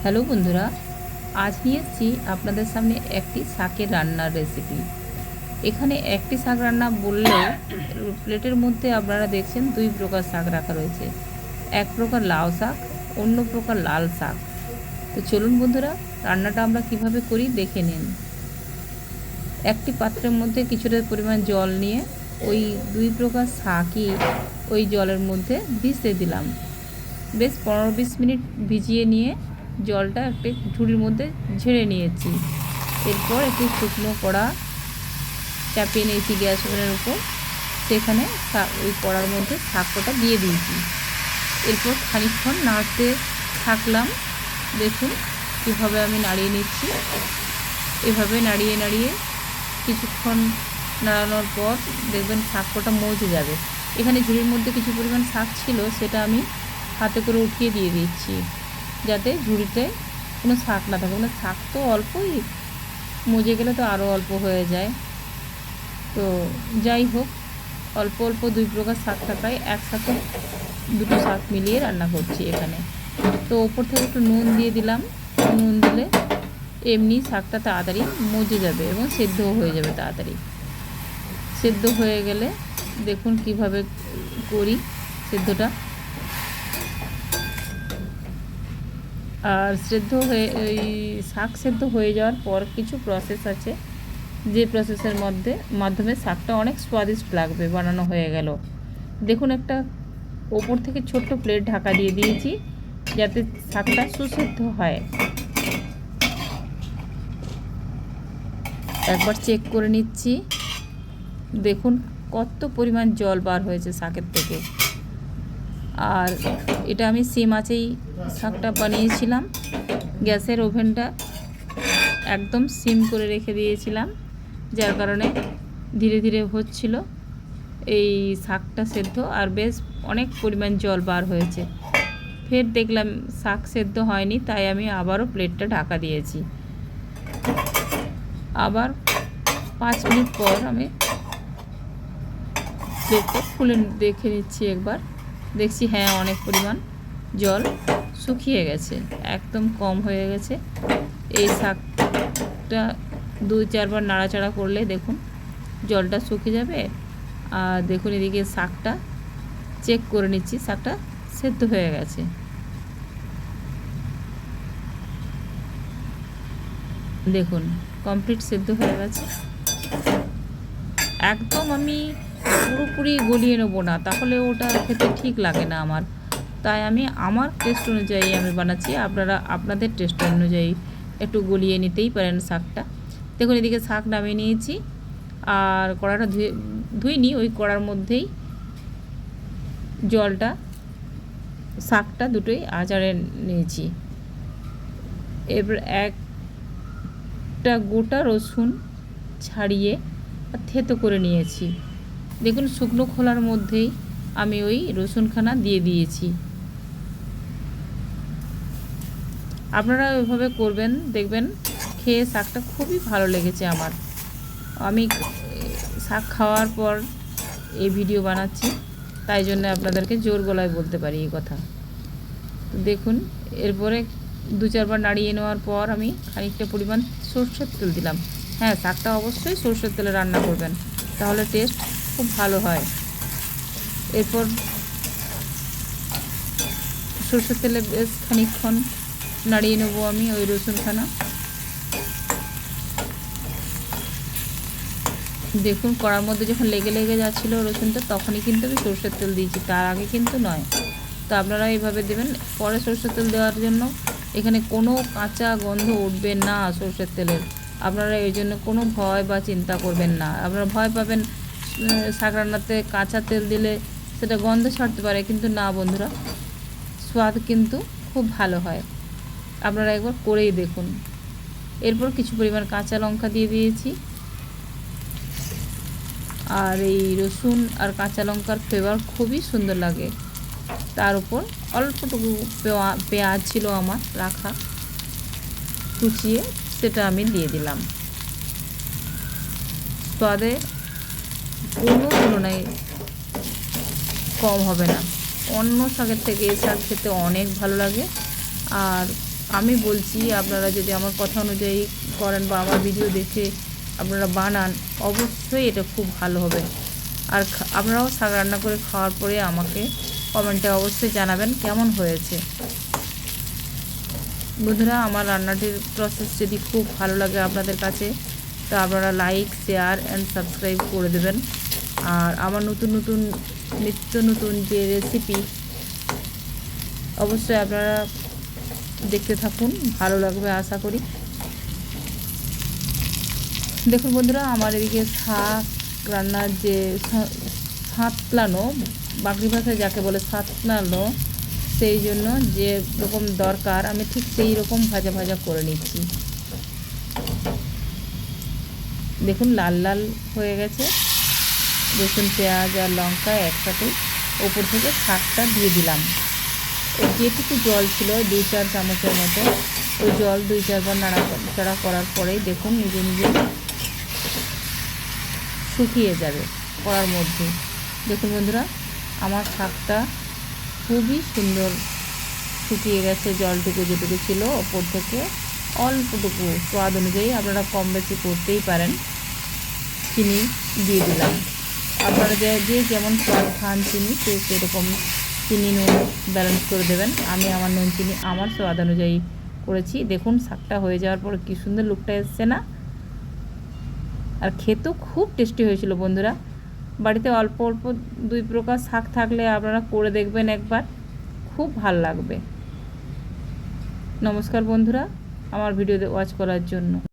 Hello বন্ধুরা, আজ নিয়ে এসেছি আপনাদের সামনে একটি শাকের রান্নার রেসিপি। এখানে একটি শাক রান্না বললেও প্লেটের মধ্যে আপনারা দেখছেন দুই প্রকার শাক রাখা রয়েছে। এক প্রকার লাউ শাক, অন্য প্রকার লাল শাক। তো চলুন বন্ধুরা, রান্নাটা আমরা কিভাবে করি দেখে নিন। একটি পাত্রের মধ্যে কিছুটা পরিমাণ জল নিয়ে ওই দুই প্রকার শাকই ওই জলের মধ্যে ভিজতে দিলাম। বেশ 15-20 মিনিট ভিজিয়ে নিয়ে জলটা একটি ঝুড়ির মধ্যে ঝেড়ে নিয়েছি। এরপর একটি শুকনো কড়া চাপিয়ে নিয়েছি গ্যাস ওভেনের উপর। সেখানে ওই কড়ার মধ্যে শাক কটা দিয়ে দিয়েছি। এরপর খানিকক্ষণ নাড়তে থাকলাম। দেখুন কীভাবে আমি নাড়িয়ে নিচ্ছি। এভাবে নাড়িয়ে নাড়িয়ে কিছুক্ষণ নাড়ানোর পর দেখবেন শাক কটা মজে যাবে। এখানে ঝুড়ির মধ্যে কিছু পরিমাণ শাক ছিল, সেটা আমি হাতে করে উঠিয়ে দিয়ে দিচ্ছি, যাতে ঝুড়িতে কোনো শাক না থাকে। মানে শাক তো অল্পই, মজে গেলে তো আরও অল্প হয়ে যায়। তো যাই হোক, অল্প অল্প দুই প্রকার শাক থাকায় একসাথে দুটো শাক মিলিয়ে রান্না করছি এখানে। তো ওপর থেকে একটু নুন দিয়ে দিলাম। নুন দিলে এমনি শাকটা তাড়াতাড়ি মজে যাবে এবং সেদ্ধও হয়ে যাবে তাড়াতাড়ি। সেদ্ধ হয়ে গেলে দেখুন কিভাবে করি সেদ্ধটা। আর শাক সেদ্ধ হয়ে যাওয়ার পর কিছু প্রসেস আছে, যে প্রসেসের মাধ্যমে শাকটা অনেক স্বাদিষ্ট লাগবে বানানো হয়ে গেল। দেখুন, একটা ওপর থেকে ছোট্ট প্লেট ঢাকা দিয়ে দিয়েছি, যাতে শাকটা সুসেদ্ধ হয়। একবার চেক করে নিচ্ছি। দেখুন কত পরিমাণ জল বার হয়েছে শাকের থেকে। আর এটা আমি সিম আঁচেই শাকটা বানিয়েছিলাম। গ্যাসের ওভেনটা একদম সিম করে রেখে দিয়েছিলাম, যার কারণে ধীরে ধীরে হচ্ছিল এই শাকটা সেদ্ধ। আর বেশ অনেক পরিমাণ জল বার হয়েছে। ফের দেখলাম শাক সেদ্ধ হয়নি, তাই আমি আবারও প্লেটটা ঢাকা দিয়েছি। আবার 5 মিনিট পর আমি প্লেটটা খুলে দেখে নিচ্ছি একবার। দেখছি হ্যাঁ, অনেক পরিমাণ জল শুকিয়ে গেছে, একদম কম হয়ে গেছে। এই শাকটা 2-4 বার নাড়াচাড়া করলে দেখুন জলটা শুকিয়ে যাবে। আর দেখুন এদিকে শাকটা চেক করে নিচ্ছি, শাকটা সেদ্ধ হয়ে গেছে। দেখুন কমপ্লিট সেদ্ধ হয়ে গেছে। একদম আমি পুরোপুরি গলিয়ে নেবো না, তাহলে ওটা খেতে ঠিক লাগে না আমার। তাই আমি আমার টেস্ট অনুযায়ী আমি বানাচ্ছি। আপনারা আপনাদের টেস্ট অনুযায়ী একটু গলিয়ে নিতেই পারেন শাকটা। দেখুন এদিকে শাক নামিয়ে নিয়েছি, আর কড়াটা ধুইনি, ওই কড়ার মধ্যেই জলটা, শাকটা দুটোই আচারে নিয়েছি। এবার একটা গোটা রসুন ছাড়িয়ে থেতো করে নিয়েছি। দেখুন শুকনো খোলার মধ্যেই আমি ওই রসুনখানা দিয়ে দিয়েছি। আপনারা ওইভাবে করবেন, দেখবেন খেয়ে শাকটা খুবই ভালো লেগেছে আমার। আমি শাক খাওয়ার পর এই ভিডিও বানাচ্ছি, তাই জন্য আপনাদেরকে জোর গলায় বলতে পারি এই কথা। তো দেখুন এরপরে 2-4 বার নাড়িয়ে নেওয়ার পর আমি খানিকটা পরিমাণ সরষের তেল দিলাম। হ্যাঁ, শাকটা অবশ্যই সরষের তেলে রান্না করবেন, তাহলে টেস্ট খুব ভালো হয়। এরপর সরষের তেলে বেশ খানিকক্ষণ নাড়িয়ে নেবো আমি ওই রসুনখানা। দেখুন কড়ার মধ্যে যখন লেগে লেগে যাচ্ছিলো রসুনটা, তখনই কিন্তু আমি সরষের তেল দিয়েছি, তার আগে কিন্তু নয়। তো আপনারা এইভাবে দেবেন। পরে সরষের তেল দেওয়ার জন্য এখানে কোনো কাঁচা গন্ধ উঠবে না সরষের তেলের। আপনারা এই জন্য কোনো ভয় বা চিন্তা করবেন না। আপনারা ভয় পাবেন শাক রান্নাতে কাঁচা তেল দিলে সেটা গন্ধ ছাড়তে পারে, কিন্তু না বন্ধুরা, স্বাদ কিন্তু খুব ভালো হয়। আপনারা একবার করেই দেখুন। এরপর কিছু পরিমাণ কাঁচা লঙ্কা দিয়ে দিয়েছি। আর এই রসুন আর কাঁচা লঙ্কার ফ্লেভার খুবই সুন্দর লাগে। তার উপর অল্পটুকু পেঁয়াজ ছিল আমার রাখা, কুচিয়ে, সেটা আমি দিয়ে দিলাম। স্বাদে কোনো তুলনায় কম হবে না। অন্য শাকের থেকে এই শাক খেতে অনেক ভালো লাগে। আর আমি বলছি আপনারা যদি আমার কথা অনুযায়ী করেন বা আমার ভিডিও দেখে আপনারা বানান, অবশ্যই এটা খুব ভালো হবে। আর আপনারাও শাক রান্না করে খাওয়ার পরে আমাকে কমেন্টে অবশ্যই জানাবেন কেমন হয়েছে। বন্ধুরা, আমার রান্নাটির প্রসেস যদি খুব ভালো লাগে আপনাদের কাছে, তো আপনারা লাইক, শেয়ার অ্যান্ড সাবস্ক্রাইব করে দেবেন। আর আমার নিত্য নতুন যে রেসিপি অবশ্যই আপনারা দেখতে থাকুন, ভালো লাগবে আশা করি। দেখুন বন্ধুরা, আমার এদিকে শাক রান্নার যে সাঁতলানো, বাংলা ভাষায় যাকে বলে সাঁতলানো, সেই জন্য যে রকম দরকার আমি ঠিক সেই রকম ভাজা ভাজা করে নিচ্ছি। দেখুন লাল লাল হয়ে গেছে। রসুন, পেঁয়াজ আর লঙ্কা একসাথে ওপর থেকে শাকটা দিয়ে দিলাম। যেটুকু জল ছিল 2-4 চামচের মতো, ওই জল 2-4 বার নাড়াচাড়া করার পরেই দেখুন নিজে নিজে শুকিয়ে যাবে করার মধ্যে। দেখুন বন্ধুরা, আমার শাকটা খুবই সুন্দর শুকিয়ে গেছে। জলটুকু যেটুকু ছিল ওপর থেকে অল্পটুকু স্বাদ অনুযায়ী আপনারা কম বেশি করতেই পারেন। চিনি দিয়ে দিলাম। আপনারা যে যেমন স্বাদ খান চিনি, সেরকম চিনি নুন ব্যালেন্স করে দেবেন। আমি আমার নুন চিনি আমার স্বাদ অনুযায়ী করেছি। দেখুন শাকটা হয়ে যাওয়ার পর কী সুন্দর লুকটা এসছে না? আর খেতেও খুব টেস্টি হয়েছিল বন্ধুরা। বাড়িতে অল্প অল্প 2 প্রকার শাক থাকলে আপনারা করে দেখবেন একবার, খুব ভালো লাগবে। নমস্কার বন্ধুরা, আমার ভিডিও ওয়াচ করার জন্য।